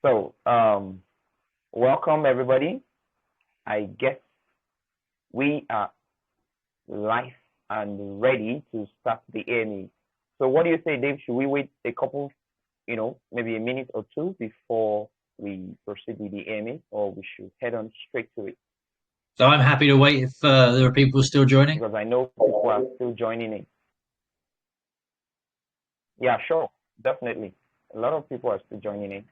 So, welcome everybody. I guess we are live and ready to start the AMA. So, what do you say, Dave? Should we wait a couple, maybe a minute or two before we proceed with the AMA, or we should head on straight to it? So I'm happy to wait if there are people still joining. Because I know people are still joining in. Yeah, sure, definitely. A lot of people are still joining in.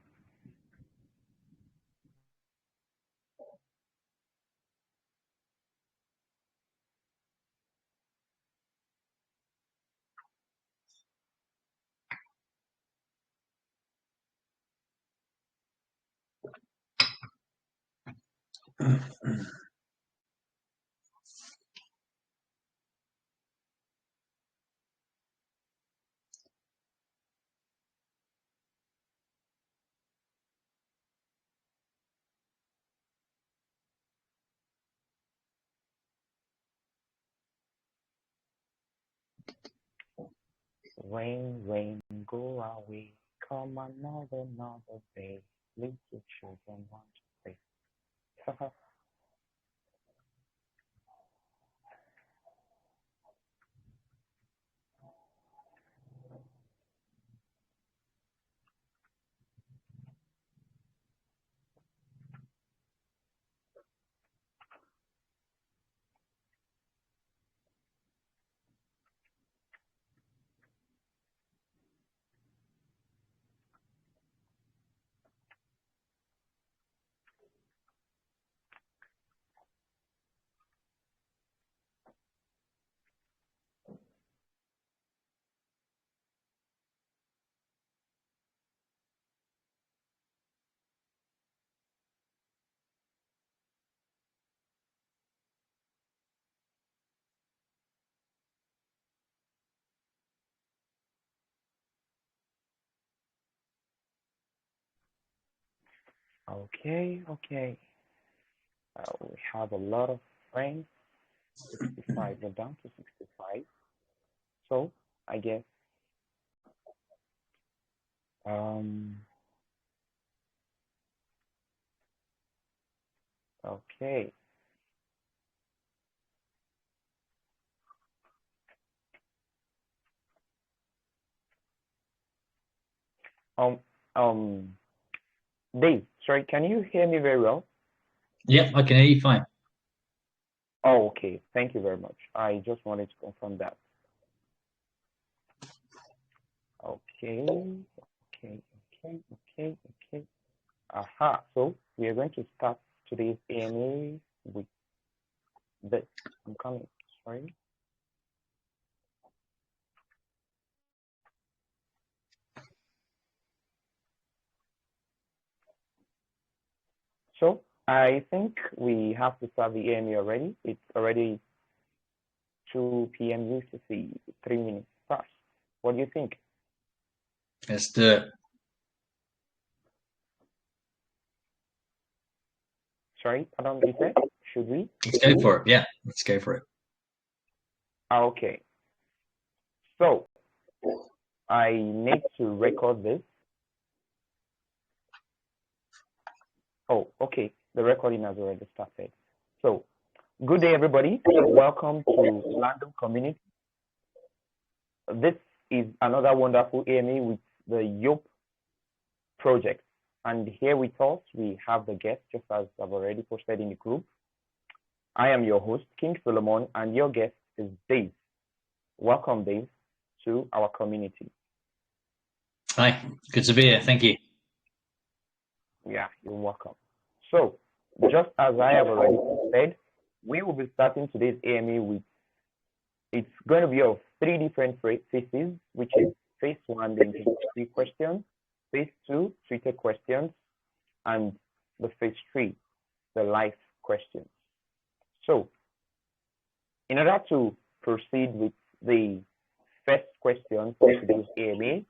Rain, rain, go away. Come another day. Little children want to play. Okay. We have a lot of friends. 65. We're down to 65. So I guess okay. Um um Dave, sorry, can you hear me very well? Yep, I can hear you fine. Oh, okay. Thank you very much. I just wanted to confirm that. Okay. Aha. So we are going to start today's AMA with this. I'm coming. Sorry. So I think we have to start the AMA already. It's already 2 p.m. UTC, 3 minutes past. What do you think? Let's do it. Sorry, pardon, you said? Should we? Let's go for it. Yeah, let's go for it. Okay. So I need to record this. Oh, okay. The recording has already started. So, good day, everybody. Welcome to Lando community. This is another wonderful AMA with the YOP project. And here with us, we have the guest, just as I've already posted in the group. I am your host, King Solomon, and your guest is Dave. Welcome, Dave, to our community. Hi, good to be here. Thank you. Yeah, you're welcome. So, just as I have already said, we will be starting today's AMA with, it's going to be of 3 different phases, which is phase 1, the introductory questions, phase 2, treated questions, and the phase 3, the live questions. So, in order to proceed with the first question for today's AMA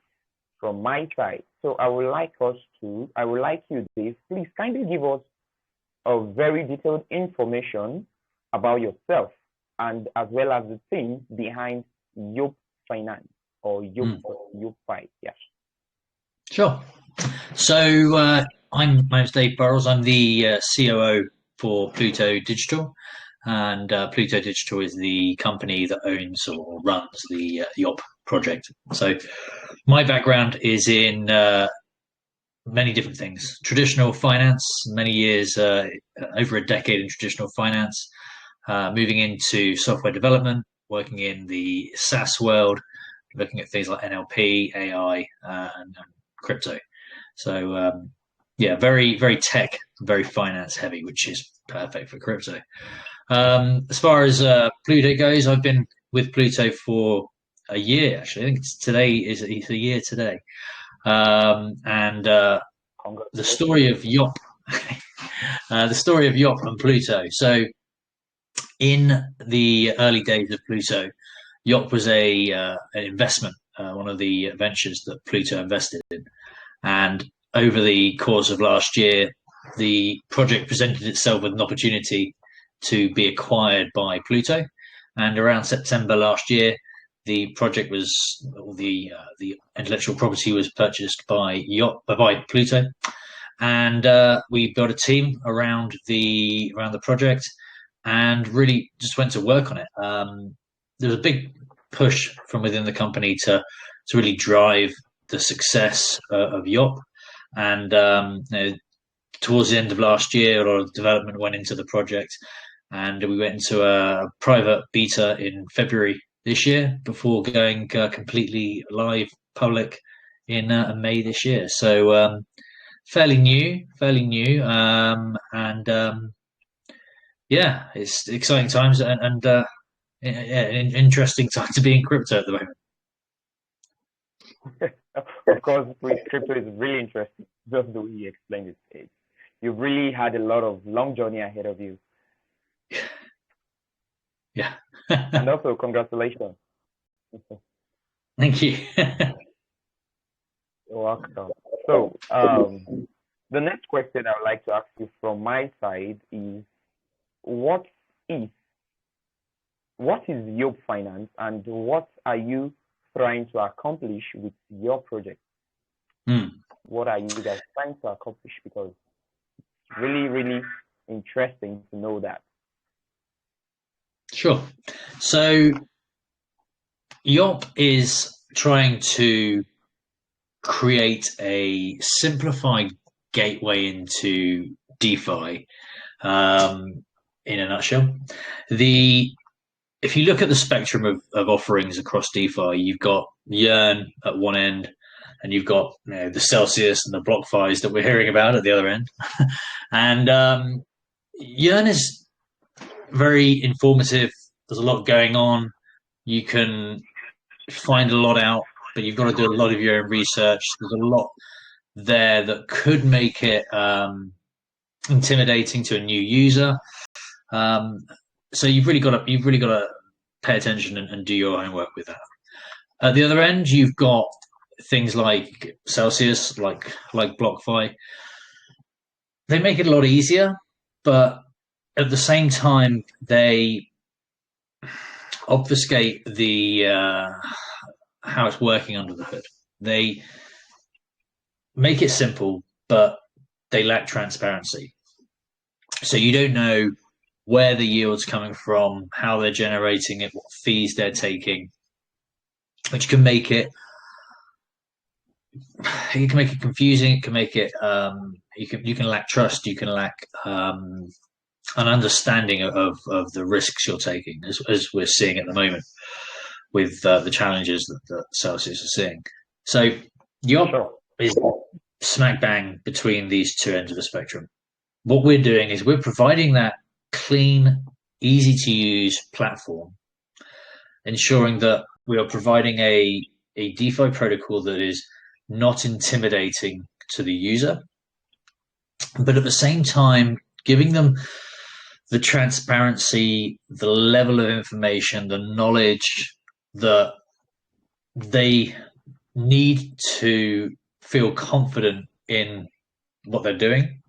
from my side, so I would like you, Dave, please kindly give us a very detailed information about yourself and as well as the team behind YOP Finance or YOP, YOP 5. Yes. Sure. So My name's Dave Burrows. I'm the COO for Pluto Digital, and Pluto Digital is the company that owns or runs the YOP project. So my background is in many different things. Traditional finance, many years, over a decade in traditional finance, moving into software development, working in the SaaS world, looking at things like NLP, AI, and crypto. So yeah, very, very tech, very finance heavy, which is perfect for crypto. As far as Pluto goes, I've been with Pluto for a year, actually. I think it's a year today. And the story of YOP, the story of YOP and Pluto. So in the early days of Pluto, YOP was an investment, one of the ventures that Pluto invested in. And over the course of last year, the project presented itself with an opportunity to be acquired by Pluto. And around September last year, the project was the intellectual property was purchased by Pluto, and we built a team around the project, and really just went to work on it. There was a big push from within the company to really drive the success of YOP, and towards the end of last year, a lot of development went into the project, and we went into a private beta in February this year before going completely live public in May this year. So fairly new, and yeah, it's exciting times, and yeah, an interesting time to be in crypto at the moment. Of course, crypto is really interesting. Just the way you explained it, you've really had a lot of long journey ahead of you. Yeah. And also, congratulations. Thank you. You're welcome. So, the next question I would like to ask you from my side is, what is YOP Finance, and what are you trying to accomplish with your project? What are you guys trying to accomplish? Because it's really, really interesting to know that. Sure. So YOP is trying to create a simplified gateway into DeFi. In a nutshell, if you look at the spectrum of offerings across DeFi, you've got Yearn at one end, and you've got the Celsius and the BlockFis that we're hearing about at the other end. And Yearn is very informative. There's a lot going on. You can find a lot out, but you've got to do a lot of your own research. There's a lot there that could make it intimidating to a new user. So you've really got to pay attention and do your homework with that. At the other end, you've got things like Celsius, like BlockFi. They make it a lot easier, but at the same time, they obfuscate the how it's working under the hood. They make it simple, but they lack transparency. So you don't know where the yield's coming from, how they're generating it, what fees they're taking, which can make it confusing. It can make it you can lack trust. You can lack an understanding of the risks you're taking, as we're seeing at the moment with the challenges that Celsius is seeing. So YOP is smack bang between these two ends of the spectrum. What we're doing is we're providing that clean, easy to use platform, ensuring that we are providing a DeFi protocol that is not intimidating to the user, but at the same time giving them the transparency, the level of information, the knowledge that they need to feel confident in what they're doing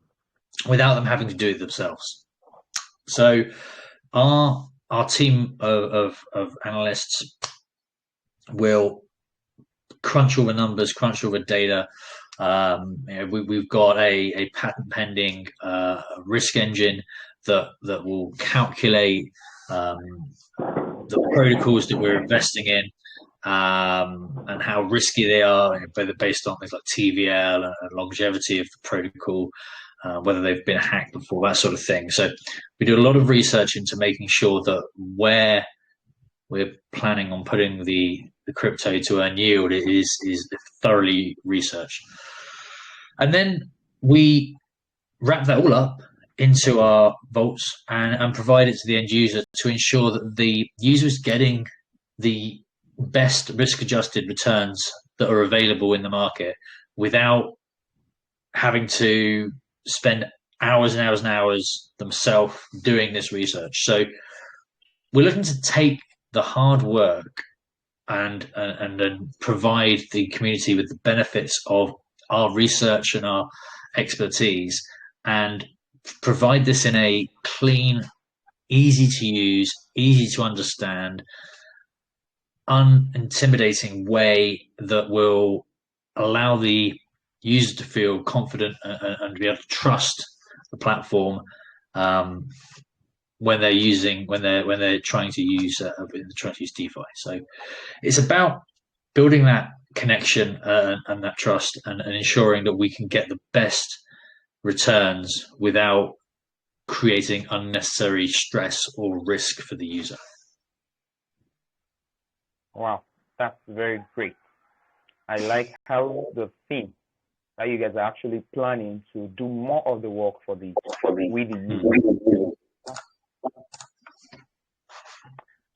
without them having to do it themselves. So our team of analysts will crunch all the numbers, crunch all the data, We've got a patent pending risk engine that will calculate the protocols that we're investing in and how risky they are, based on things like TVL and longevity of the protocol, whether they've been hacked before, that sort of thing. So we do a lot of research into making sure that where we're planning on putting the crypto to earn yield is thoroughly researched. And then we wrap that all up into our vaults and provide it to the end user to ensure that the user is getting the best risk-adjusted returns that are available in the market without having to spend hours and hours and hours themselves doing this research. So we're looking to take the hard work and then provide the community with the benefits of our research and our expertise, and provide this in a clean, easy to use, easy to understand, unintimidating way that will allow the user to feel confident and be able to trust the platform when they're trying to use DeFi. So it's about building that connection and that trust and ensuring that we can get the best returns without creating unnecessary stress or risk for the user. Wow, that's very great. I like how the theme that you guys are actually planning to do more of the work with the user.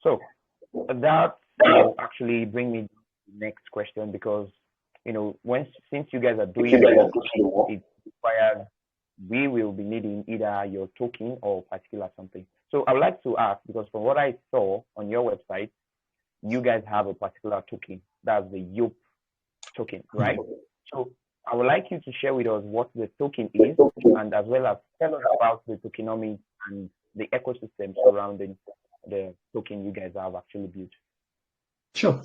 So that will actually bring me to the next question, because since you guys are doing the work, it requires we will be needing either your token or particular something. So I would like to ask, because from what I saw on your website, you guys have a particular token, that's the YOP token, right? So I would like you to share with us what the token is, and as well as tell us about the tokenomics and the ecosystem surrounding the token you guys have actually built. Sure.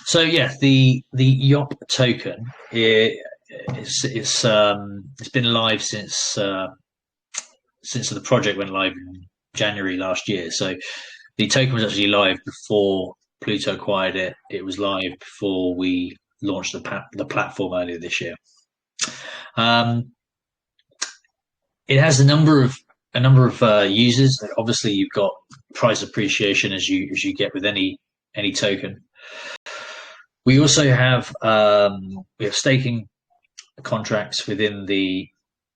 So yeah, the YOP token it's been live since the project went live in January last year. So the token was actually live before Pluto acquired it. It was live before we launched the platform earlier this year. It has a number of users. Obviously, you've got price appreciation as you get with any token. We also have staking contracts within the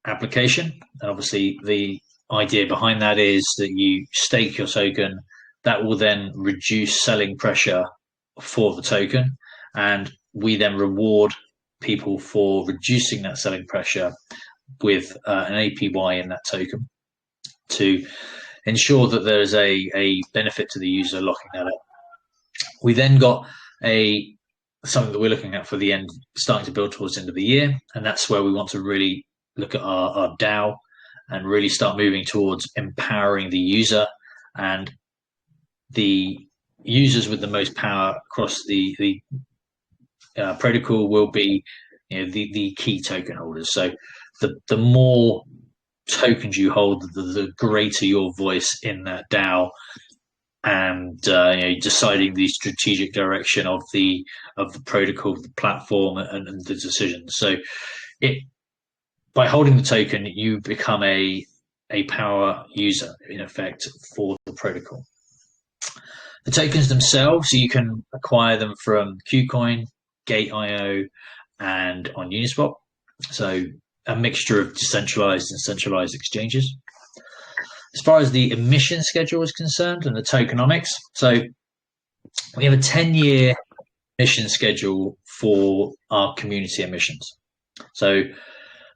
application, and obviously the idea behind that is that you stake your token. That will then reduce selling pressure for the token, and we then reward people for reducing that selling pressure with an APY in that token to ensure that there is a benefit to the user locking that up. We then got something that we're looking at for the end, starting to build towards the end of the year, and that's where we want to really look at our DAO and really start moving towards empowering the user, and the users with the most power across the protocol will be the key token holders. So the more tokens you hold, the greater your voice in that DAO, and deciding the strategic direction of the protocol, the platform, and the decisions. So by holding the token, you become a power user in effect for the protocol. The tokens themselves, you can acquire them from CureToken, Gate.io, and on Uniswap. So a mixture of decentralized and centralized exchanges. As far as the emission schedule is concerned and the tokenomics, so we have a 10-year emission schedule for our community emissions. So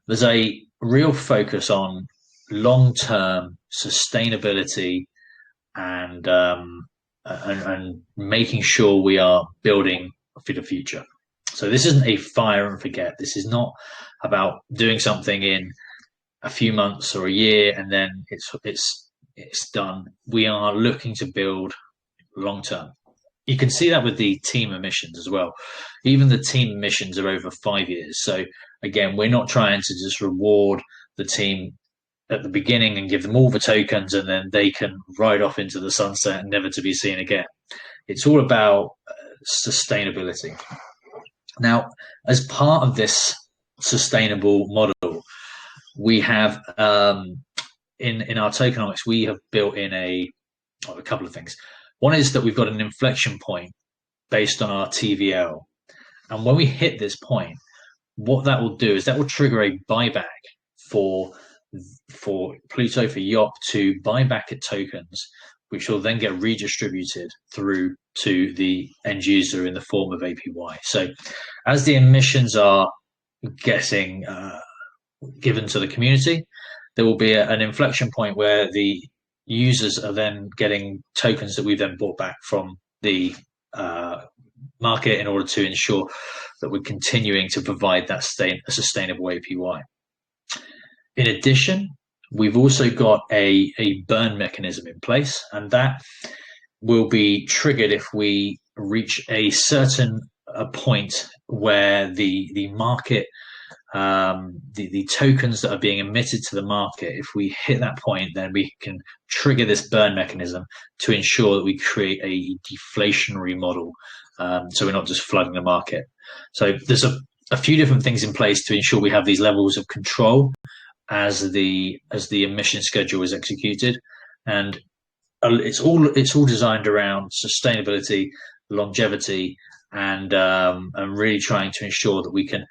there's a real focus on long-term sustainability and making sure we are building for the future. So this isn't a fire and forget. This is not about doing something in a few months or a year and then it's done. We are looking to build long term. you can see that with the team emissions as well. Even the team emissions are over 5 years. So again, we're not trying to just reward the team at the beginning and give them all the tokens and then they can ride off into the sunset and never to be seen again. It's all about sustainability. Now, as part of this sustainable model, we have in our tokenomics, we have built in a couple of things. One is that we've got an inflection point based on our TVL. And when we hit this point, what that will do is that will trigger a buyback for Pluto, for YOP to buy back its tokens, which will then get redistributed through to the end user in the form of APY. So as the emissions are getting given to the community, there will be an inflection point where the users are then getting tokens that we've then bought back from the market in order to ensure that we're continuing to provide that sustainable APY. In addition, we've also got a burn mechanism in place, and that will be triggered if we reach a certain point where the market, the tokens that are being emitted to the market, if we hit that point, then we can trigger this burn mechanism to ensure that we create a deflationary model, so we're not just flooding the market. So there's a few different things in place to ensure we have these levels of control as the emission schedule is executed, and it's all designed around sustainability, longevity, and really trying to ensure that we can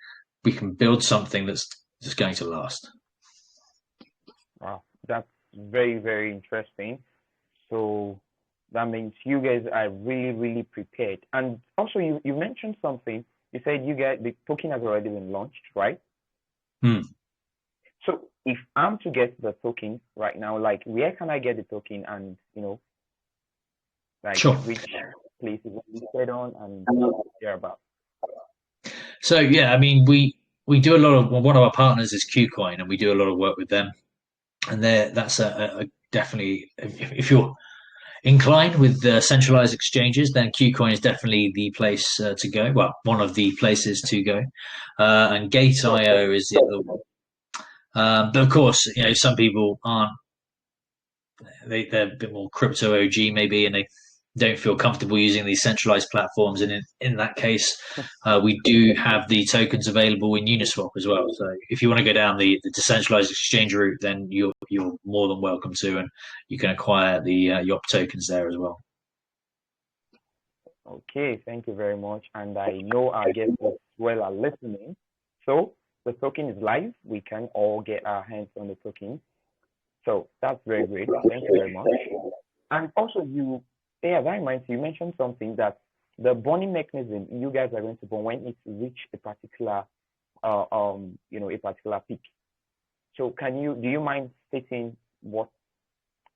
build something that's going to last. Wow, that's very, very interesting. So that means you guys are really, really prepared. And also, you mentioned something. You said you guys, the token has already been launched, right? So if I'm to get the token right now, like, where can I get the token, and like, sure, which places we listed on and thereabout? So yeah, I mean, we do a lot of, one of our partners is CHEECOIN, and we do a lot of work with them. And that's a definitely, if you're inclined with the centralized exchanges, then CHEECOIN is definitely the place to go. Well, one of the places to go. And Gate.io is the other one. But of course, some people aren't. They're a bit more crypto OG maybe, and they don't feel comfortable using these centralized platforms. And in that case, we do have the tokens available in Uniswap as well. So if you want to go down the decentralized exchange route, then you're more than welcome to, and you can acquire the YOP tokens there as well. Okay, thank you very much. And I know our guests as well are listening. So the token is live. We can all get our hands on the token. So that's very great. Thank you very much. And also, you mentioned something, that the burning mechanism you guys are going to burn when it reach a particular a particular peak. So do you mind stating what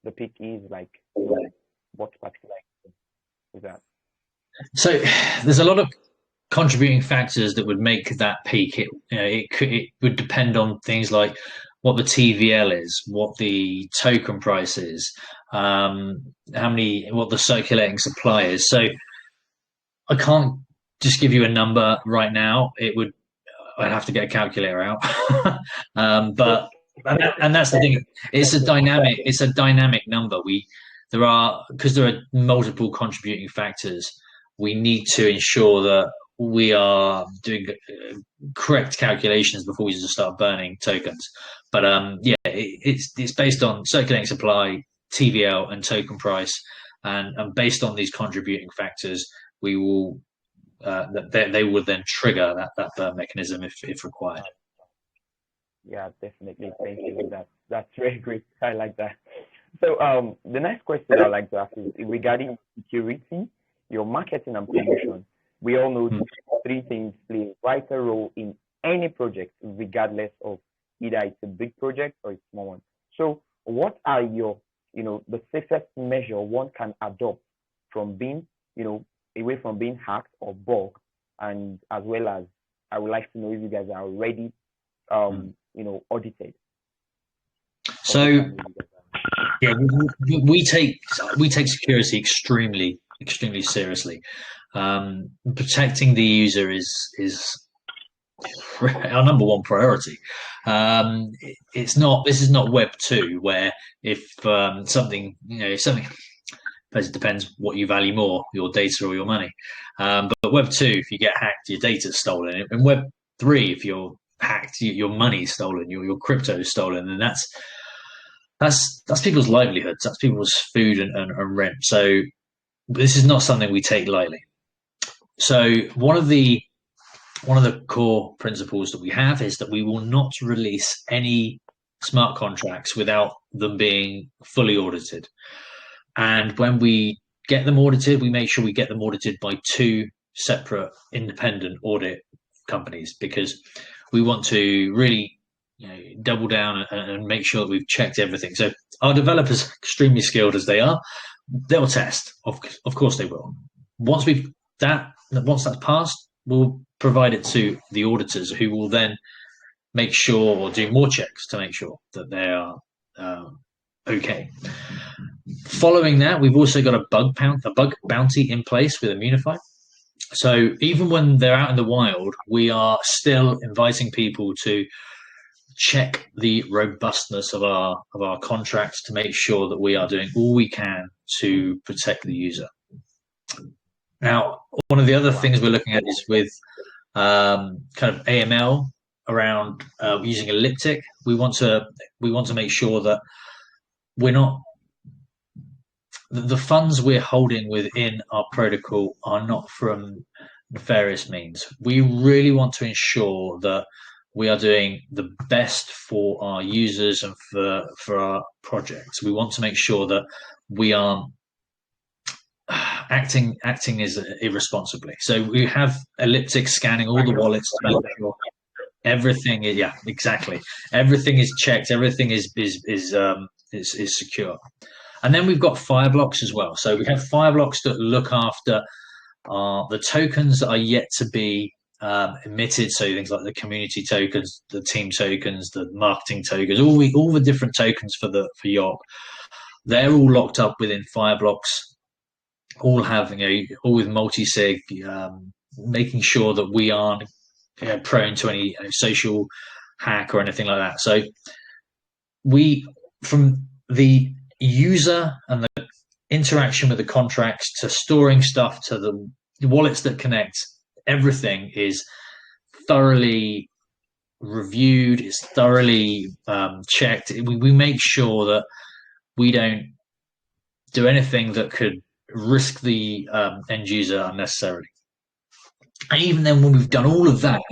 the peak is, like, what particular is that? So there's a lot of contributing factors that would make that peak. It would depend on things like what the TVL is, what the token price is, what the circulating supply is. So I can't just give you a number right now. I'd have to get a calculator out. But that's the thing. It's a dynamic number. Because there are multiple contributing factors, we need to ensure that we are doing correct calculations before we just start burning tokens. But it's based on circulating supply, TVL, and token price, and based on these contributing factors, we will they will then trigger that burn mechanism if required. Yeah, definitely. Thank you. That's very great. I like that. So the next question I'd like to ask is regarding security, your marketing and promotion. We all know these three things play a vital role in any project, regardless of either it's a big project or a small one. So what are your, the safest measure one can adopt from being, away from being hacked or bugged? And as well as, I would like to know if you guys are already, audited. So yeah, we take security extremely extremely seriously. Protecting the user is our number one priority. This is not Web 2, where if something, it depends what you value more, your data or your money. But Web 2, if you get hacked, your data's stolen. In Web 3, if you're hacked, your money's stolen, your crypto is stolen, and that's people's livelihoods, that's people's food and rent. So this is not something we take lightly. So one of the core principles that we have is that we will not release any smart contracts without them being fully audited. And when we get them audited, we make sure we get them audited by 2 separate independent audit companies, because we want to really double down and make sure that we've checked everything. So our developers, extremely skilled as they are, they'll test. Of course they will. Once that's passed, we'll provide it to the auditors, who will then make sure, or do more checks to make sure that they are okay. Following that, we've also got a bug bounty in place with Immunify. So even when they're out in the wild, we are still inviting people to check the robustness of our contracts to make sure that we are doing all we can to protect the user. Now, one of the other things we're looking at is with kind of AML around using Elliptic. We want to make sure that we're not, the funds we're holding within our protocol are not from nefarious means. We really want to ensure that we are doing the best for our users and for our projects. We want to make sure that we aren't acting is irresponsibly. So we have Elliptic scanning all the wallets to make sure everything is everything is checked, everything is secure. And then we've got Fireblocks as well. So we have Fireblocks that look after the tokens that are yet to be emitted. So things like the community tokens, the team tokens, the marketing tokens, all the different tokens for YOP. They're all locked up within Fireblocks. All have, all with multi-sig, making sure that we aren't prone to any social hack or anything like that. So from the user and the interaction with the contracts to storing stuff to the wallets that connect, everything is thoroughly reviewed, it's thoroughly checked. We make sure that we don't do anything that could risk the end user unnecessarily. And even then, when we've done all of that,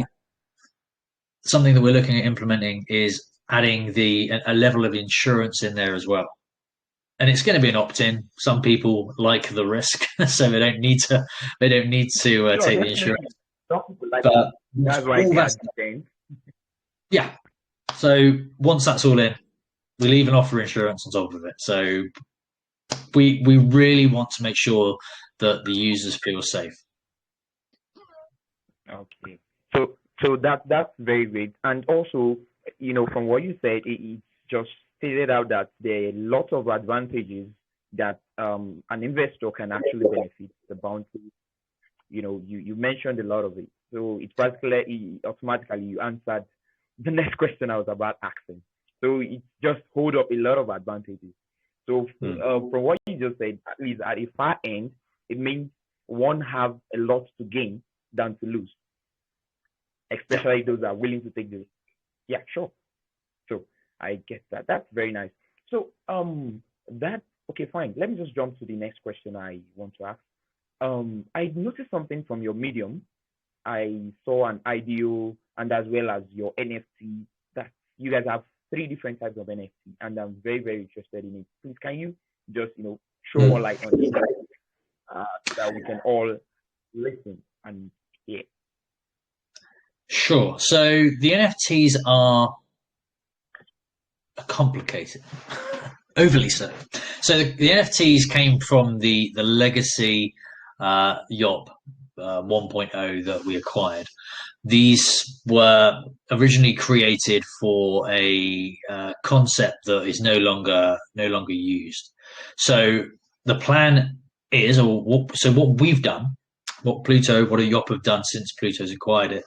something that we're looking at implementing is adding a level of insurance in there as well. And it's going to be an opt-in. Some people like the risk, so they don't need to take the insurance. But that's why yeah. So once that's all in, we'll even offer insurance on top of it. So we really want to make sure that the users feel safe. Okay. So that's very great. And also, from what you said, it just stated out that there are lots of advantages that an investor can actually benefit the bounty. You mentioned a lot of it. So it's practically automatically you answered the next question I was about asking. So it just hold up a lot of advantages. So from what you just said, at least at a far end, it means one have a lot to gain than to lose, especially those that are willing to take the risk. Yeah, sure. So I get that. That's very nice. So okay, fine. Let me just jump to the next question I want to ask. I noticed something from your Medium. I saw an IDO and as well as your NFT that you guys have 3 different types of NFT, and I'm very, very interested in it. Please, can you just, show more light on it that we can all listen and hear? Sure. So the NFTs are complicated, overly so. So the NFTs came from the legacy YOP 1.0 that we acquired. These were originally created for a concept that is no longer used. So the plan is, so what we've done, what a YOP have done since Pluto's acquired it,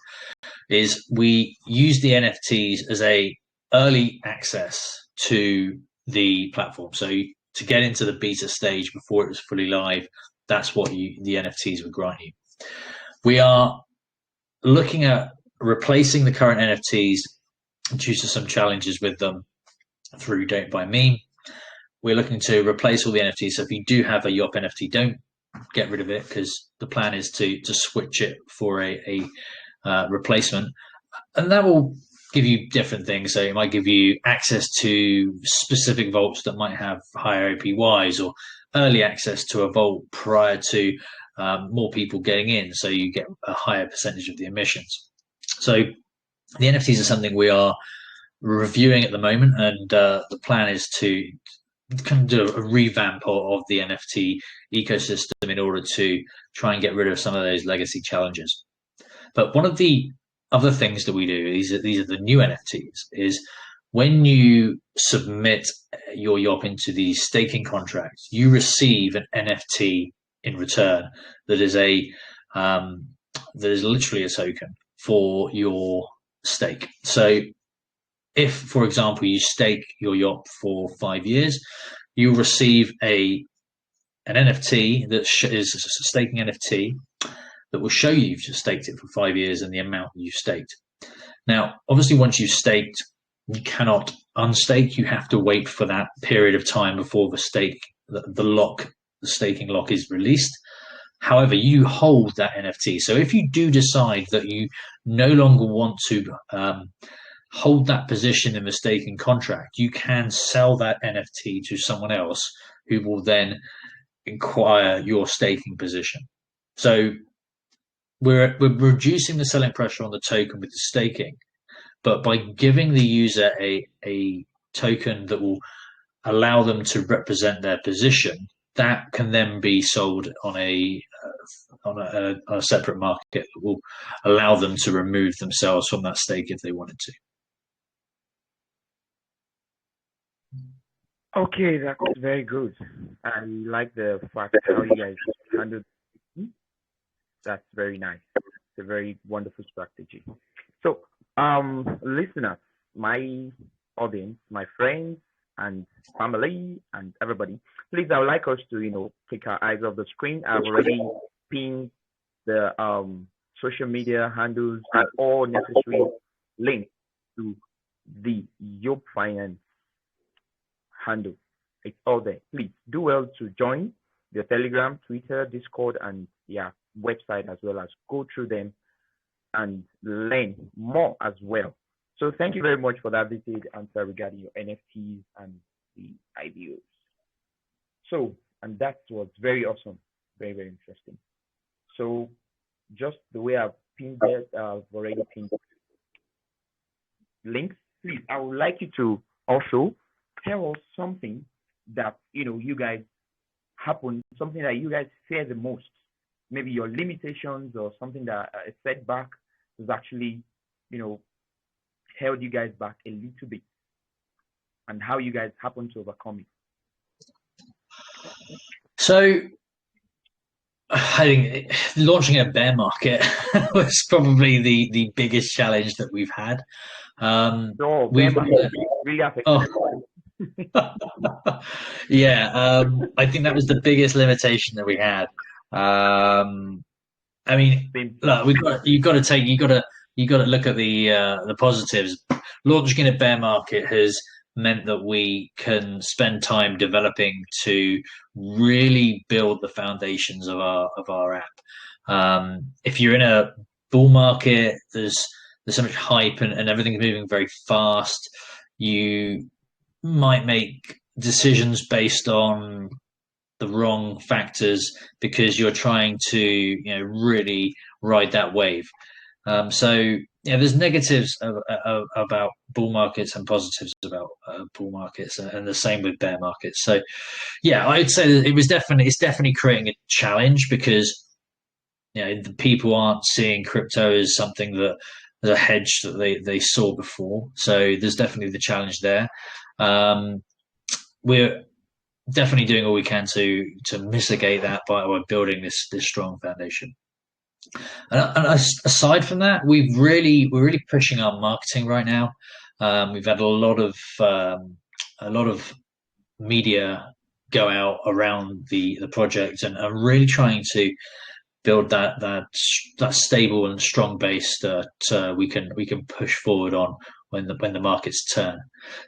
is we use the NFTs as a early access to the platform. So to get into the beta stage before it was fully live, that's what the NFTs would grant you. We are looking at replacing the current NFTs due to some challenges with them through Don't Buy Meme. We're looking to replace all the NFTs. So if you do have a YOP NFT, don't get rid of it, because the plan is to switch it for a replacement, and that will give you different things. So it might give you access to specific vaults that might have higher APYs, or early access to a vault prior to more people getting in, so you get a higher percentage of the emissions. So the NFTs are something we are reviewing at the moment, and the plan is to kind of do a revamp of the NFT ecosystem in order to try and get rid of some of those legacy challenges. But one of the other things that we do, these are the new NFTs, is when you submit your YOP into the staking contract, you receive an NFT in return that is literally a token for your stake. So if, for example, you stake your YOP for 5 years, you receive an NFT that is a staking NFT that will show you've staked it for 5 years and the amount you've staked. Now, obviously, once you've staked, you cannot unstake. You have to wait for that period of time before the staking lock is released. However, you hold that NFT. So if you do decide that you no longer want to hold that position in the staking contract, you can sell that NFT to someone else who will then acquire your staking position. So we're reducing the selling pressure on the token with the staking, but by giving the user a token that will allow them to represent their position, that can then be sold on a separate market that will allow them to remove themselves from that stake if they wanted to. Okay, that's very good. I like the fact how you guys handled it. That's very nice. It's a very wonderful strategy. So, listeners, my audience, my friends and family and everybody, please, I would like us to, take our eyes off the screen. I've already pinned the social media handles and all necessary links to the YOP Finance handle. It's all there. Please do well to join the Telegram, Twitter, Discord, and website, as well as go through them and learn more as well. So thank you very much for that detailed answer regarding your NFTs and the IDOs. So, and that was very awesome, very, very interesting. So just the way I've pinned it, I've already pinned links. Please, I would like you to also tell us something that you guys something that you guys fear the most. Maybe your limitations or something that a setback has actually, held you guys back a little bit, and how you guys happen to overcome it. So I think launching a bear market was probably the biggest challenge that we've had. Bear market really affected. Yeah, I think that was the biggest limitation that we had. I mean, look, you've got to look at the positives. Launching in a bear market has meant that we can spend time developing to really build the foundations of our app. If you're in a bull market, there's so much hype and everything's moving very fast. You might make decisions based on the wrong factors because you're trying to really ride that wave. So there's negatives about bull markets and positives about bull markets, and the same with bear markets. So I'd say that it's definitely creating a challenge, because the people aren't seeing crypto as something that as a hedge that they saw before. So there's definitely the challenge there. definitely doing all we can to mitigate that by building this strong foundation. And aside from that, we're really pushing our marketing right now. We've had a lot of media go out around the project, and are really trying to build that stable and strong base that we can push forward on when the markets turn.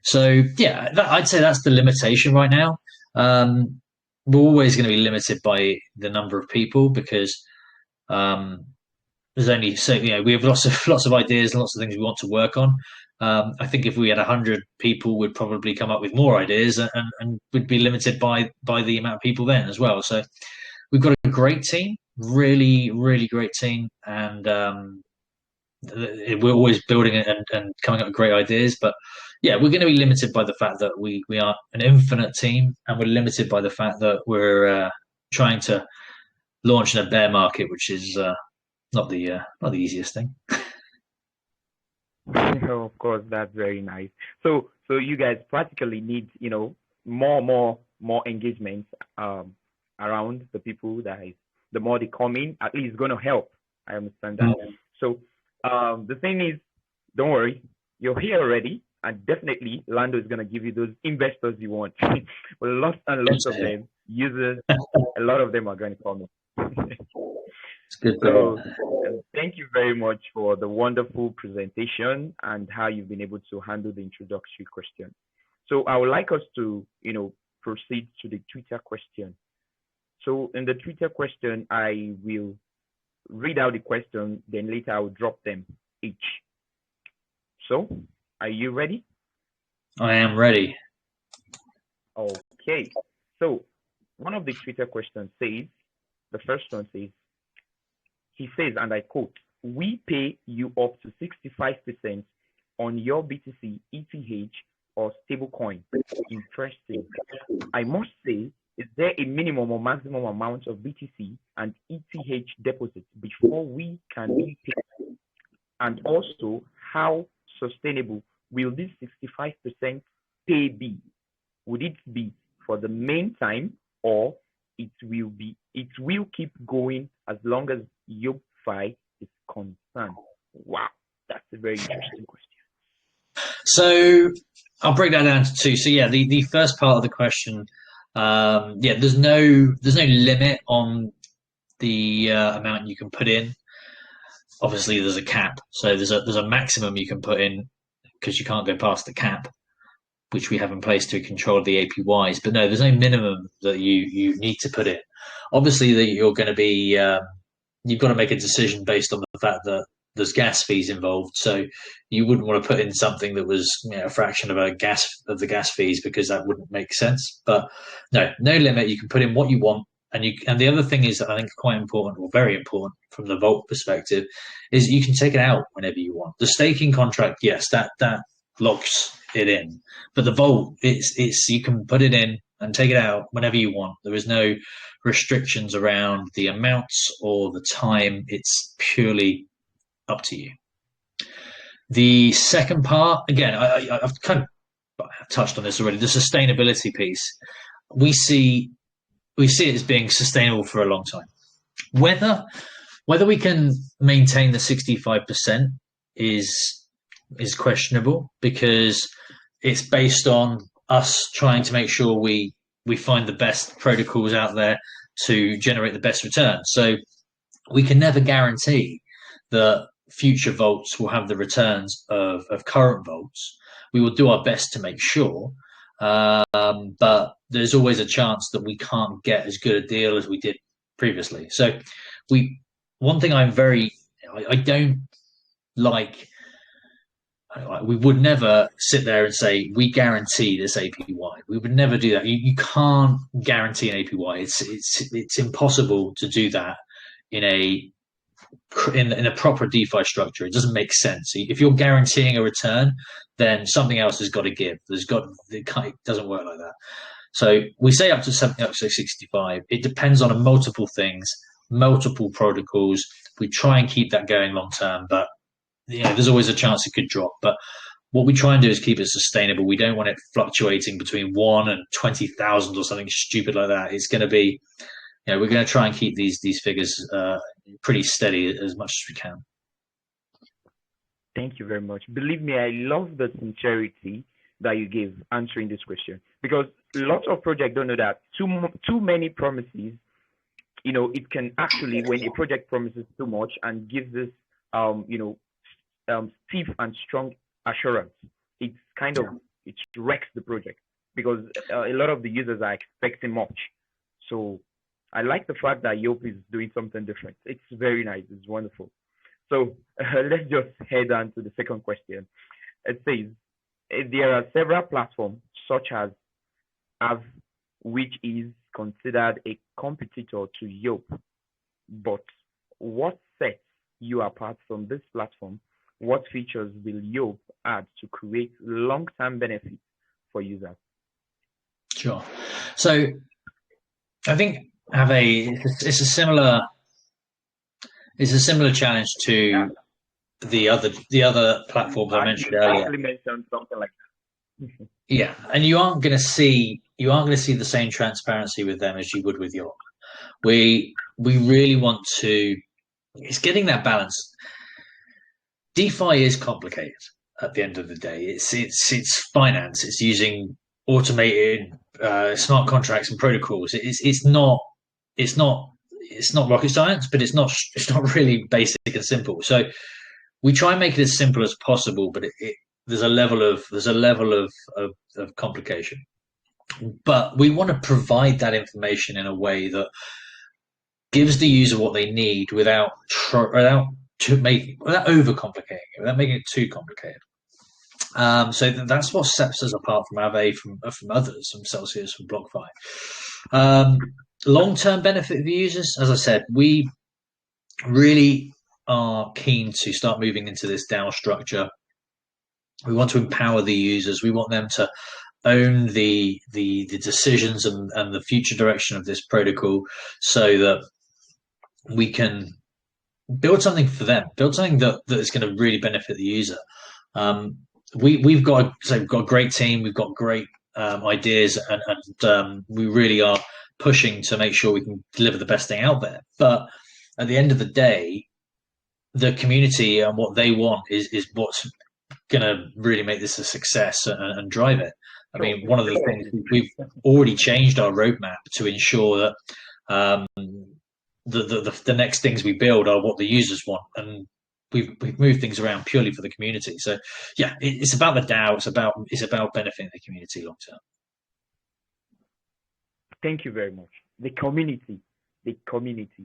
So yeah, I'd say that's the limitation right now. We're always going to be limited by the number of people, because there's only so, we have lots of ideas and lots of things we want to work on. I think if we had 100 people, we'd probably come up with more ideas, and would be limited by the amount of people then as well. So we've got a great team, really great team, and we're always building it and coming up with great ideas. But yeah, we're going to be limited by the fact that we are an infinite team, and we're limited by the fact that we're trying to launch in a bear market, which is not the easiest thing. Of course, that's very nice. So you guys practically need, more engagements around the people. That is, the more they come in, at least it's going to help. I understand that. Mm-hmm. So the thing is, don't worry, you're here already, and definitely Lando is going to give you those investors you want. Lots and lots of them, users, a lot of them are going to come in. So thank you very much for the wonderful presentation and how you've been able to handle the introductory question. So I would like us to, proceed to the Twitter question. So in the Twitter question, I will read out the question, then later I will drop them each. So are you ready? I am ready. Okay. So one of the Twitter questions says, the first one says, he says, and I quote, "We pay you up to 65% on your BTC, ETH, or stablecoin. Interesting. I must say, is there a minimum or maximum amount of BTC and ETH deposits before we can repay? And also, how sustainable will this 65% pay be? Would it be for the main time, or it will keep going as long as YOP is concerned?" Wow, that's a very interesting question. So I'll break that down to two. So yeah, the first part of the question, there's no limit on the amount you can put in. Obviously, there's a cap, so there's a maximum you can put in, because you can't go past the cap, which we have in place to control the APYs. But no, there's no minimum that you need to put in. Obviously, that you're going to be you've got to make a decision based on the fact that there's gas fees involved. So you wouldn't want to put in something that was a fraction of the gas fees, because that wouldn't make sense. But no limit. You can put in what you want. And the other thing is that I think is quite important, or very important from the vault perspective, is you can take it out whenever you want. The staking contract, yes, that locks it in. But the vault, it's you can put it in and take it out whenever you want. There is no restrictions around the amounts or the time. It's purely up to you. The second part, again, I've kind of touched on this already, the sustainability piece. We see it as being sustainable for a long time. Whether we can maintain the 65% is questionable, because it's based on us trying to make sure we find the best protocols out there to generate the best return. So we can never guarantee that future vaults will have the returns of current vaults. We will do our best to make sure, but there's always a chance that we can't get as good a deal as we did previously. So one thing I don't like, we would never sit there and say we guarantee this APY. We would never do that. You can't guarantee an APY. It's impossible to do that in a proper DeFi structure. It doesn't make sense. If you're guaranteeing a return, then something else has got to give. It doesn't work like that. So we say up to 65. It depends on multiple things, multiple protocols. We try and keep that going long term, but there's always a chance it could drop. But what we try and do is keep it sustainable. We don't want it fluctuating between 1 and 20,000 or something stupid like that. It's going to be, we're going to try and keep these figures pretty steady as much as we can. Thank you very much. Believe me, I love the sincerity that you gave answering this question, because lots of projects don't know that too many promises, it can actually, when a project promises too much and gives this, stiff and strong assurance, it's it wrecks the project, because a lot of the users are expecting much. So I like the fact that YOP is doing something different. It's very nice. It's wonderful. So let's just head on to the second question. It says, there are several platforms such as Av, which is considered a competitor to YOP. But what sets you apart from this platform? What features will YOP add to create long-term benefits for users? Sure. So I think it's a similar challenge to the other platforms I mentioned earlier. Actually mentioned something like that. Yeah, and you aren't going to see the same transparency with them as you would with YOP. We really want to. It's getting that balance. DeFi is complicated at the end of the day. It's finance. It's using automated smart contracts and protocols. It's not rocket science, but it's not really basic and simple. So we try and make it as simple as possible, but there's a level of complication. But we want to provide that information in a way that gives the user what they need without overcomplicating it, without making it too complicated. So that's what sets us apart from Aave, from others, from Celsius, from BlockFi. Long-term benefit of the users, as I said, we really are keen to start moving into this DAO structure. We want to empower the users. We want them to own the decisions and the future direction of this protocol, so that we can build something for them, build something that is going to really benefit the user. We've got a great team. We've got great ideas, and we really are pushing to make sure we can deliver the best thing out there. But at the end of the day, the community and what they want is what's going to really make this a success and drive it. I mean, one of the things, we've already changed our roadmap to ensure that the next things we build are what the users want, and we've moved things around purely for the community. So yeah, it's about the DAO. It's about benefiting the community long term. Thank you very much. The community.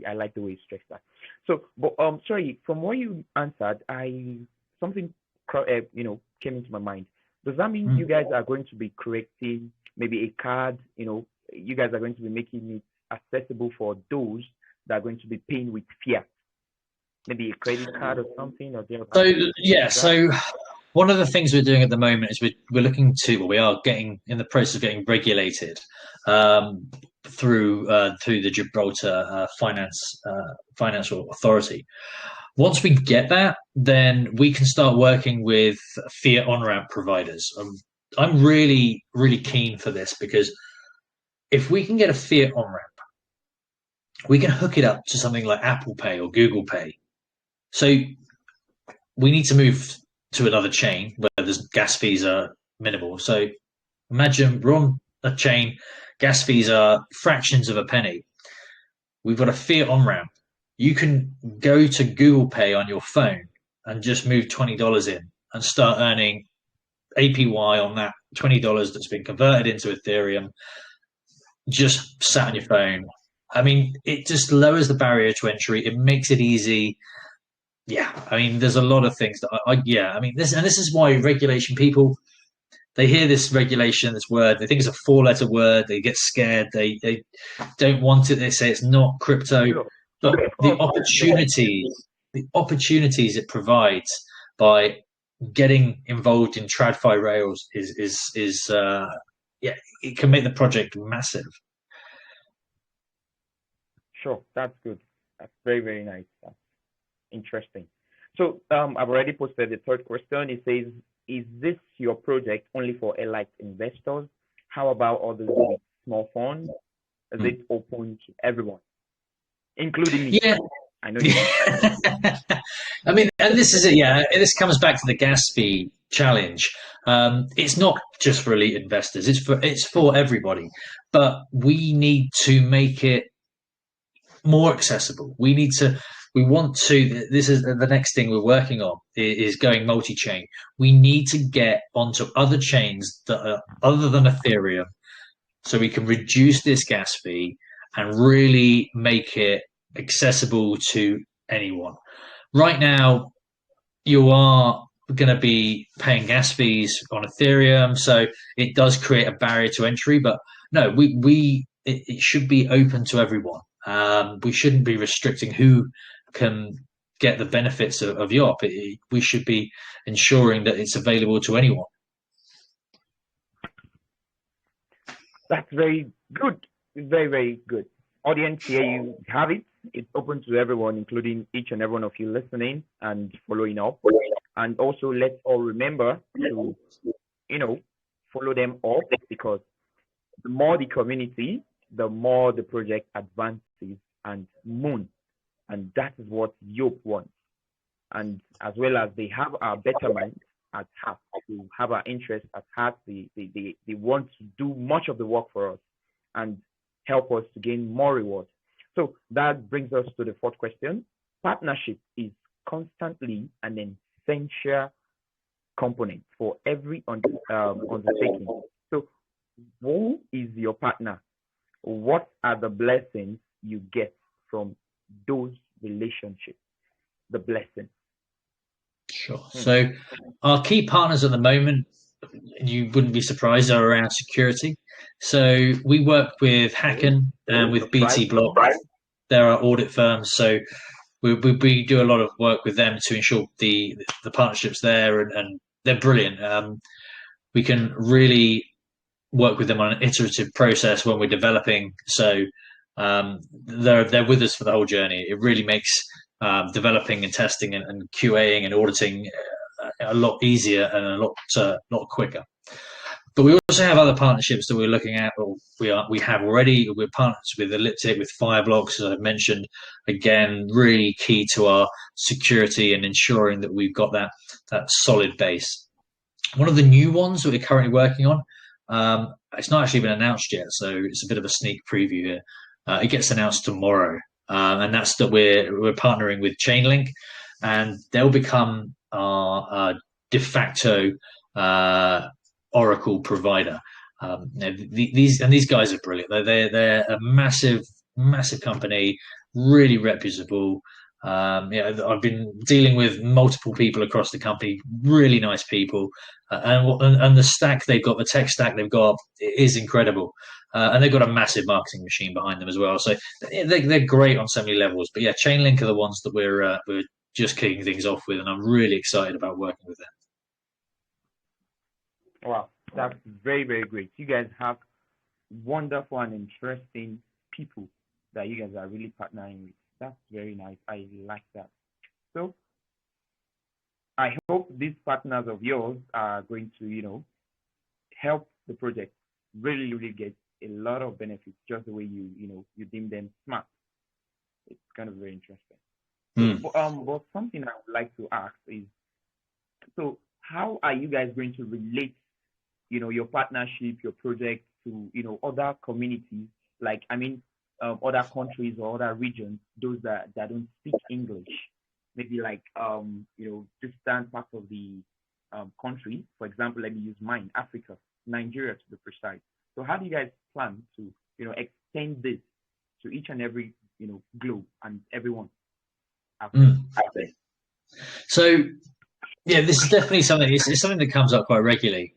I like the way you stress that. So, but sorry, from what you answered, something came into my mind. Does that mean you guys are going to be creating maybe a card? You guys are going to be making it accessible for those that are going to be paying with fiat, maybe a credit card or something, or so yeah. So one of the things we're doing at the moment is we are getting in the process of getting regulated through the Gibraltar financial authority. Once we get that, then we can start working with fiat on-ramp providers. I'm really, really keen for this, because if we can get a fiat on-ramp, we can hook it up to something like Apple Pay or Google Pay. So we need to move to another chain where there's gas fees are minimal. So imagine we're on a chain, gas fees are fractions of a penny. We've got a fiat on-ramp. You can go to Google Pay on your phone and just move $20 in and start earning APY on that $20 that's been converted into Ethereum, just sat on your phone. I mean, it just lowers the barrier to entry. It makes it easy. Yeah, I mean, there's a lot of things that this is why regulation people, they hear this regulation, this word, they think it's a four-letter word, they get scared, they don't want it, they say it's not crypto. But the opportunities it provides by getting involved in TradFi rails is it can make the project massive. Sure, that's good. That's very, very nice. That's interesting. So I've already posted the third question. It says, is this your project only for elite investors? How about others with small funds? Is it open to everyone, including me? Yeah. I know you. I mean, and this is it. Yeah, this comes back to the gas fee challenge. It's not just for elite investors; it's for everybody. But we need to make it more accessible. We want to. This is the next thing we're working on is going multi-chain. We need to get onto other chains that are other than Ethereum, so we can reduce this gas fee and really make it accessible to anyone. Right now, you are going to be paying gas fees on Ethereum, so it does create a barrier to entry. But no, it should be open to everyone. We shouldn't be restricting who can get the benefits of YOP. We should be ensuring that it's available to anyone. That's very good. Very, very good. Audience, here you have it. It's open to everyone, including each and every one of you listening and following up. And also, let's all remember to, follow them up, because the more the community, the more the project advances and moon. And that is what YOP wants. And as well as they have our betterment at heart, to have our interest at heart, they want to do much of the work for us and help us to gain more rewards. So that brings us to the fourth question. Partnership is constantly an essential component for every undertaking. So who is your partner? What are the blessings you get from those relationships? The blessings. Sure. So our key partners at the moment, you wouldn't be surprised, are around security. So we work with Hacken and with BT Block. There are audit firms. So we do a lot of work with them to ensure the partnerships there, and they're brilliant. We can really work with them on an iterative process when we're developing. So they're with us for the whole journey. It really makes developing and testing and QAing and auditing a lot easier and a lot quicker. But we also have other partnerships that we're looking at, or we have already. We're partners with Elliptic, with Fireblocks, as I mentioned. Again, really key to our security and ensuring that we've got that solid base. One of the new ones that we're currently working on, it's not actually been announced yet, so it's a bit of a sneak preview here. It gets announced tomorrow, and that's that we're partnering with Chainlink, and they'll become our de facto Oracle provider. These guys are brilliant. They're a massive company, really reputable. I've been dealing with multiple people across the company, really nice people, and the stack they've got, the tech stack they've got, is incredible. And they've got a massive marketing machine behind them as well. So they're great on so many levels. But yeah, Chainlink are the ones that we're just kicking things off with, and I'm really excited about working with them. Wow, that's very, very great. You guys have wonderful and interesting people that you guys are really partnering with. That's very nice. I like that. So I hope these partners of yours are going to, help the project really, really get a lot of benefits, just the way you deem them smart. It's kind of very interesting. But something I would like to ask is, so how are you guys going to relate, your partnership, your project to, other communities, like, other countries or other regions, those that don't speak English, maybe like, distant parts of the country. For example, let me use mine, Africa, Nigeria to be precise. So how do you guys plan to, extend this to each and every, globe and everyone out there? So, yeah, this is definitely something. It's something that comes up quite regularly.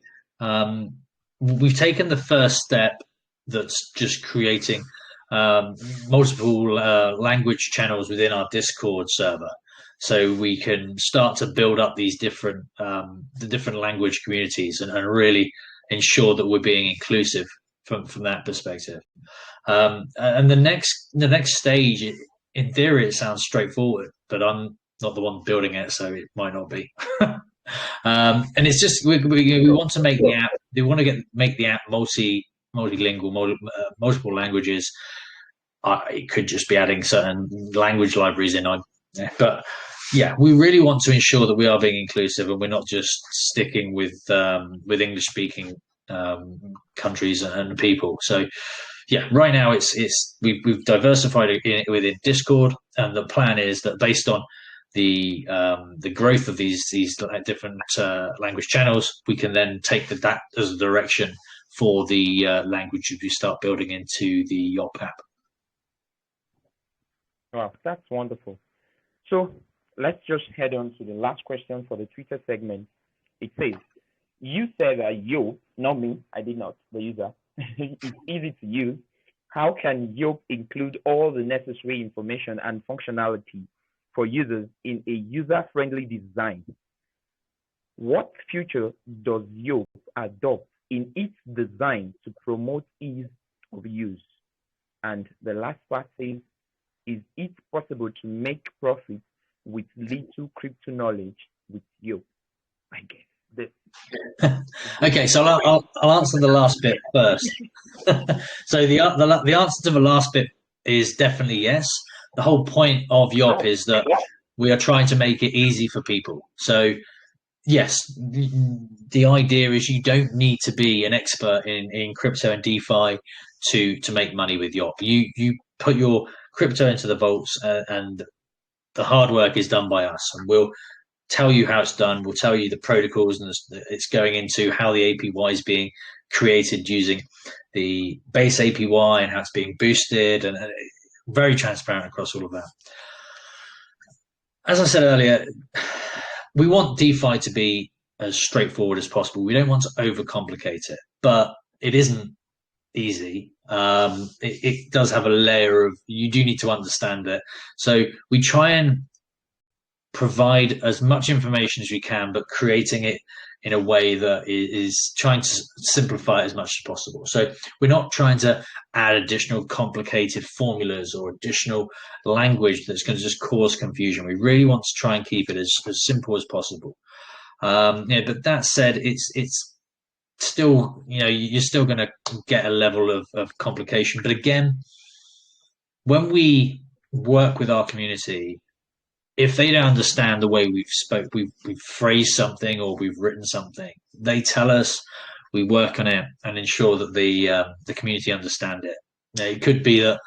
We've taken the first step, that's just creating multiple language channels within our Discord server, so we can start to build up these different language communities and really ensure that we're being inclusive from that perspective. And the next stage, in theory, it sounds straightforward, but I'm not the one building it, so it might not be. And it's just we want to make the app. They want to make the app multilingual, multiple languages. It could just be adding certain language libraries in. But yeah, we really want to ensure that we are being inclusive and we're not just sticking with English speaking countries and people. So yeah, right now we've diversified it within Discord, and the plan is that based on the growth of these different language channels, we can then take that as a direction for the language we start building into the YOP app. Wow, that's wonderful. So let's just head on to the last question for the Twitter segment. It says, you said that YOP, not me, I did not, the user, it's easy to use. How can YOP include all the necessary information and functionality for users in a user-friendly design? What feature does YOP adopt in its design to promote ease of use? And the last part says, is it possible to make profit with little crypto knowledge with YOP? I guess. Okay, so I'll answer the last bit first. So the answer to the last bit is definitely yes. The whole point of YOP is that we are trying to make it easy for people. So yes, the idea is you don't need to be an expert in crypto and DeFi to make money with YOP. You put your crypto into the vaults and the hard work is done by us, and we'll tell you how it's done. We'll tell you the protocols and it's going into, how the APY is being created using the base APY and how it's being boosted, and very transparent across all of that. As I said earlier, we want DeFi to be as straightforward as possible. We don't want to overcomplicate it, but it isn't easy. It does have a layer of, you do need to understand it. So we try and provide as much information as we can, but creating it in a way that is trying to simplify it as much as possible. So we're not trying to add additional complicated formulas or additional language that's going to just cause confusion. We really want to try and keep it as simple as possible. Yeah, but that said, it's still, you're still going to get a level of complication. But again, when we work with our community, if they don't understand the way we've phrased something or we've written something, they tell us, we work on it and ensure that the community understand it. It could be that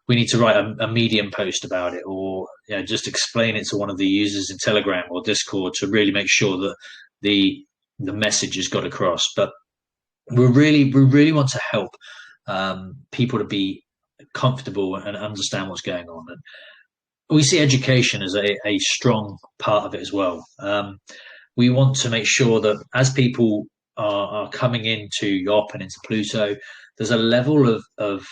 we need to write a Medium post about it, or just explain it to one of the users in Telegram or Discord to really make sure that the message has got across. But we really want to help people to be comfortable and understand what's going on. And we see education as a strong part of it as well. We want to make sure that as people are coming into YOP and into Pluto, there's a level of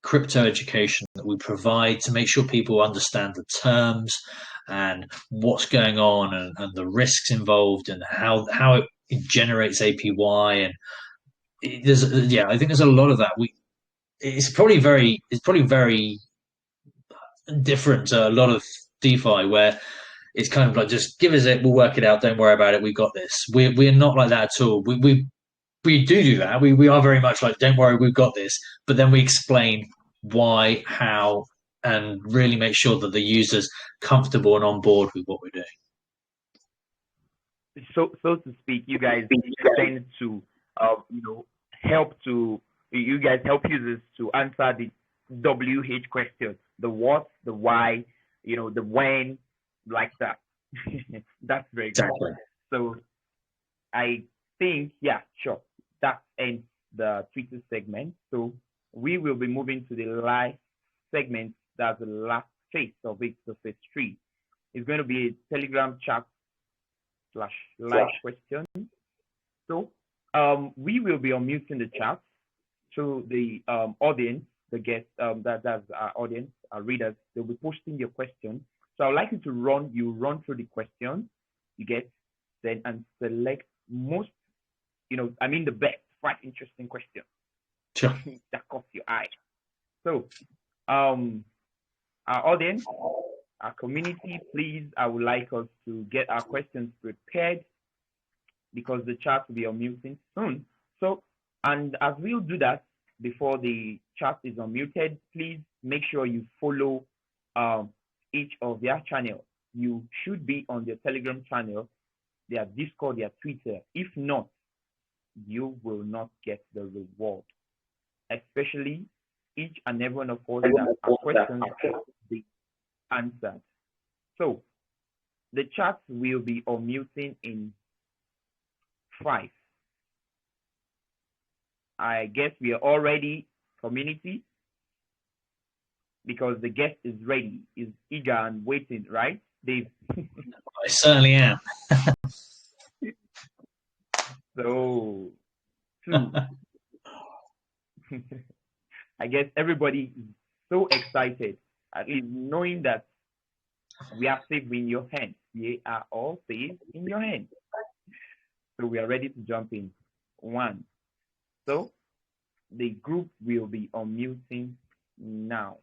crypto education that we provide to make sure people understand the terms and what's going on and the risks involved and how it generates APY. And I think there's a lot of that. It's probably very different to a lot of DeFi, where it's kind of like, just give us it, we'll work it out, don't worry about it, we've got this. We're not like that at all. We do that. We are very much like, don't worry, we've got this. But then we explain why, how, and really make sure that the user's comfortable and on board with what we're doing. So to speak, you guys tend to help users to answer the WH question, the what, the why, the when, like that. That's very good. Exactly. So I think, yeah, sure, that ends the Twitter segment. So we will be moving to the live segment. That's the last phase of it, the phase 3. It's going to be a Telegram chat / live question. So we will be unmuting the chat. So the audience, the guests, that's our audience, our readers, they'll be posting your question. So I'd like you to run through the question you get, then, and select most, the best, quite interesting question. Sure. That caught your eye. So our audience, our community, please, I would like us to get our questions prepared because the chat will be unmuting soon. So, and as we'll do that before the chat is unmuted, please make sure you follow each of their channels. You should be on their Telegram channel, their Discord, their Twitter. If not, you will not get the reward. Especially each and every one of us that our questions will be answered. So the chat will be unmuting in 5. I guess we are already community because the guest is ready, is eager and waiting, right, Dave? I certainly am. So 2. I guess everybody is so excited, at least knowing that we are safe in your hands. We are all safe in your hands. So we are ready to jump in. 1. So the group will be unmuting now.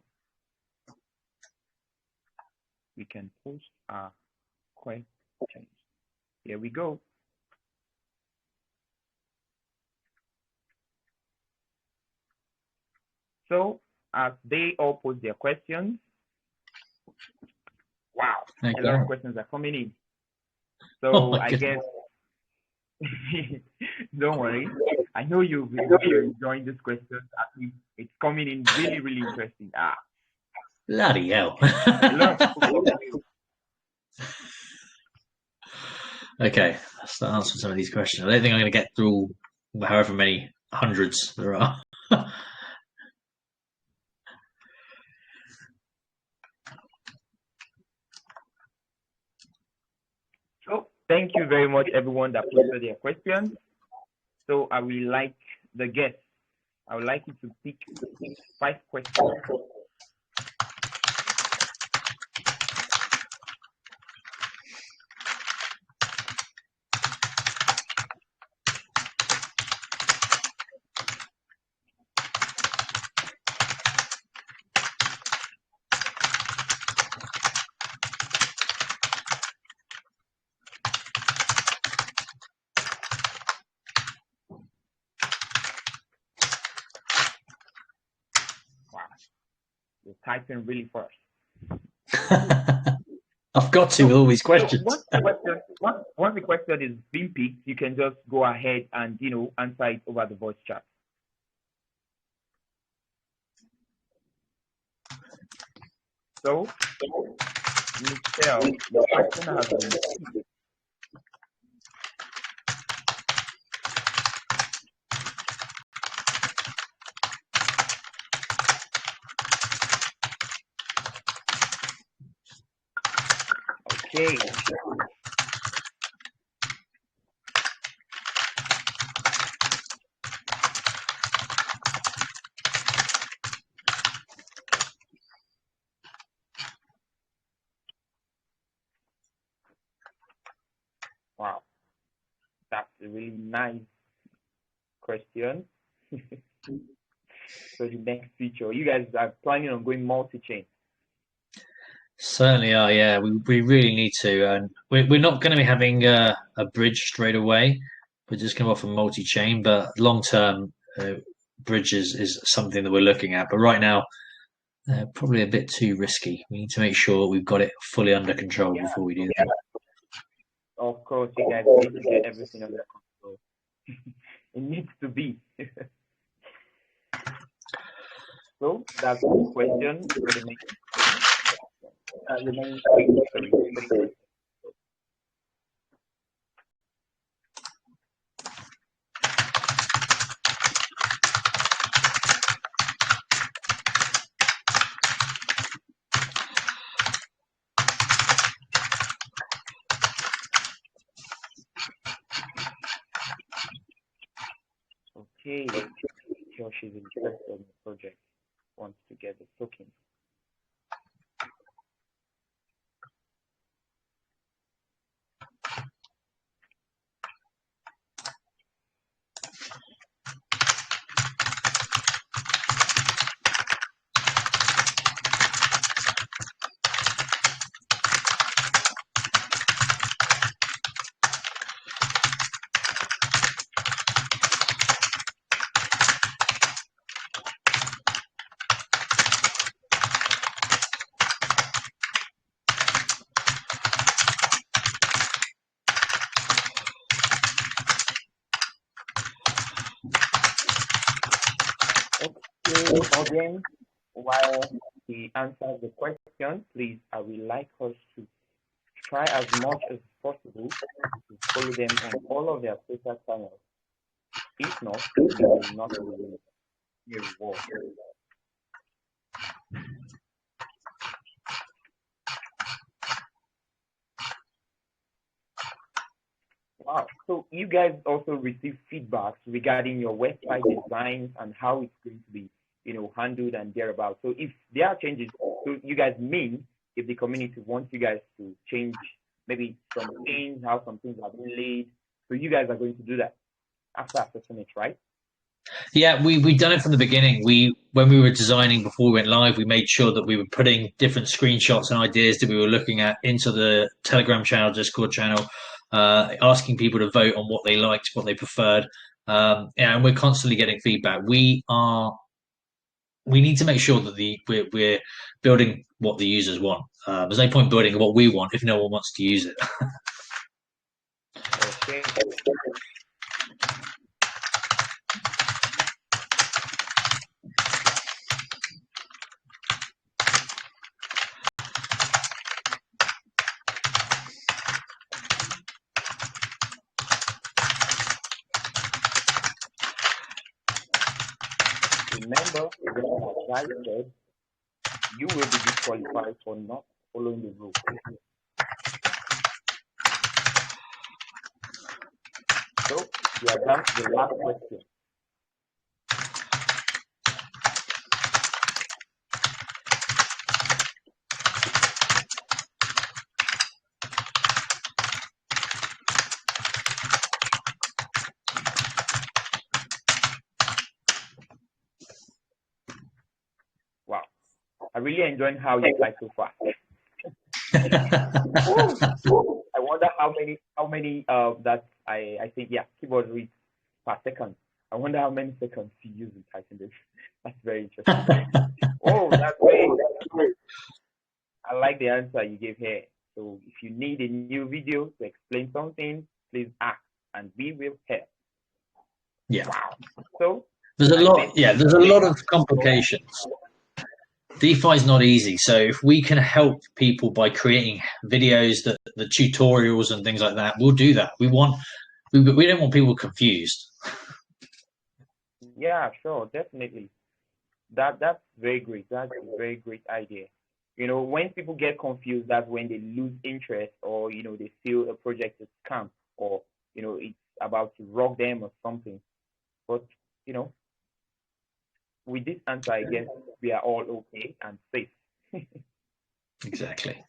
We can post our questions. Here we go. So as they all post their questions, wow, a lot of questions are coming in. So I guess, don't worry. I know you've been enjoying this question. Actually, it's coming in really, really interesting. Bloody hell. Okay, let's answer some of these questions. I don't think I'm going to get through however many hundreds there are. So thank you very much, everyone that posted their questions. So I will like the guest. I would like you to pick 5 questions. Typing really fast. I've got to with all these questions. So once the question is being picked, you can just go ahead and answer it over the voice chat. So, Michelle, your question has been picked. Okay. Wow. That's a really nice question. So the next feature, you guys are planning on going multi-chain? Certainly are, yeah. We really need to. And we're not going to be having a bridge straight away. We're just going to offer multi-chain, but long-term bridge is something that we're looking at. But right now, probably a bit too risky. We need to make sure we've got it fully under control before we do that. Of course, you guys need to get everything under control. It needs to be. So that's the question. Okay, Josh is interested in the project, wants to get the token. Okay, audience, while he answers the question, please, I would like us to try as much as possible to follow them on all of their social channels. If not, you will not receive a reward. Wow. So you guys also receive feedbacks regarding your website designs and how it's going to be, handled and thereabouts. So if there are changes, so you guys mean if the community wants you guys to change maybe some things, how some things have been laid, so you guys are going to do that after assessing it, right? Yeah, we've done it from the beginning. When we were designing before we went live, we made sure that we were putting different screenshots and ideas that we were looking at into the Telegram channel, Discord channel, asking people to vote on what they liked, what they preferred. And we're constantly getting feedback. We need to make sure that we're building what the users want. There's no point building what we want if no one wants to use it. Okay. Remember, as I said, you will be disqualified for not following the rules. So we are down to the last question. Wow. I really enjoyed how you type so fast. I wonder how many that I think, yeah, keyboard reads per second. I wonder how many seconds you use in typing this. That's very interesting. Oh, that's great. I like the answer you gave here. So if you need a new video to explain something, please ask and we will help. Yeah. Wow. So there's a lot of complications. DeFi is not easy. So if we can help people by creating videos, the tutorials and things like that, we'll do that. We don't want people confused. Yeah, sure, definitely. That's very great. That's a very great idea. When people get confused, that's when they lose interest, or they feel a project is scam, or it's about to rock them or something. But with this answer, I guess we are all okay and safe. Exactly.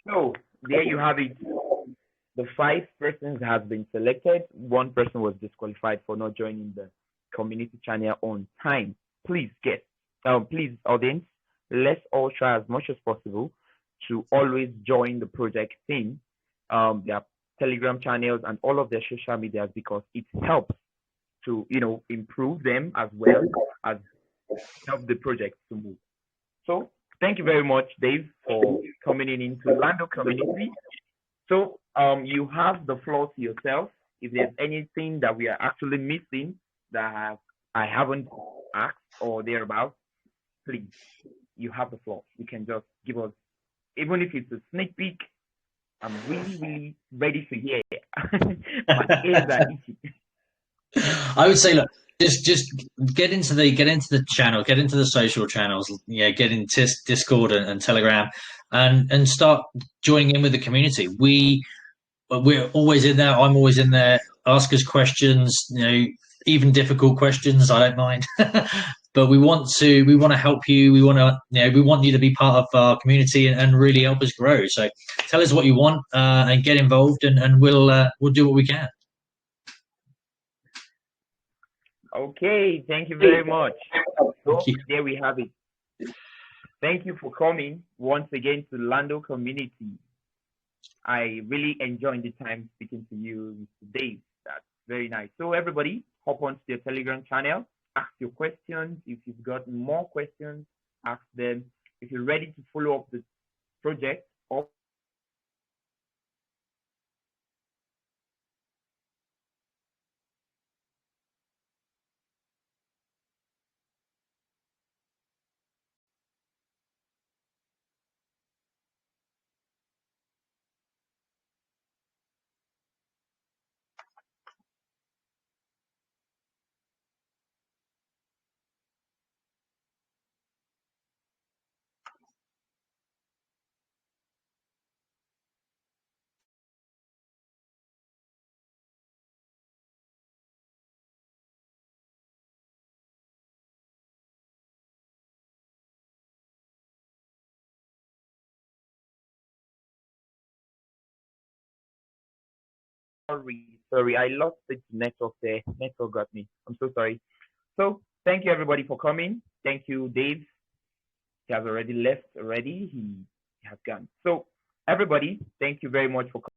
So there you have it. The 5 persons have been selected. 1 person was disqualified for not joining the community channel on time. Please please audience, let's all try as much as possible to always join the project team, their Telegram channels and all of their social medias, because it helps to improve them as well as help the project to move. So thank you very much, Dave, for coming into Lando community. So you have the floor to yourself. If there's anything that we are actually missing that I haven't asked or thereabouts, please, you have the floor. You can just give us, even if it's a sneak peek. I'm really, really ready to hear. My ears are itchy. I would say, look, just get into the channel, get into the social channels, get into Discord and Telegram, and start joining in with the community. We're always in there. I'm always in there. Ask us questions, even difficult questions. I don't mind. But we want to help you. We want you to be part of our community and really help us grow. So tell us what you want and get involved, and we'll do what we can. Okay, thank you very much. So there we have it. Thank you for coming once again to Lando community. I really enjoyed the time speaking to you today. That's very nice. So everybody, hop onto your Telegram channel, ask your questions. If you've got more questions, ask them. If you're ready to follow up the project or Sorry, I lost the network there. Network got me. I'm so sorry. So thank you everybody for coming. Thank you, Dave. He has already left already. He has gone. So everybody, thank you very much for coming.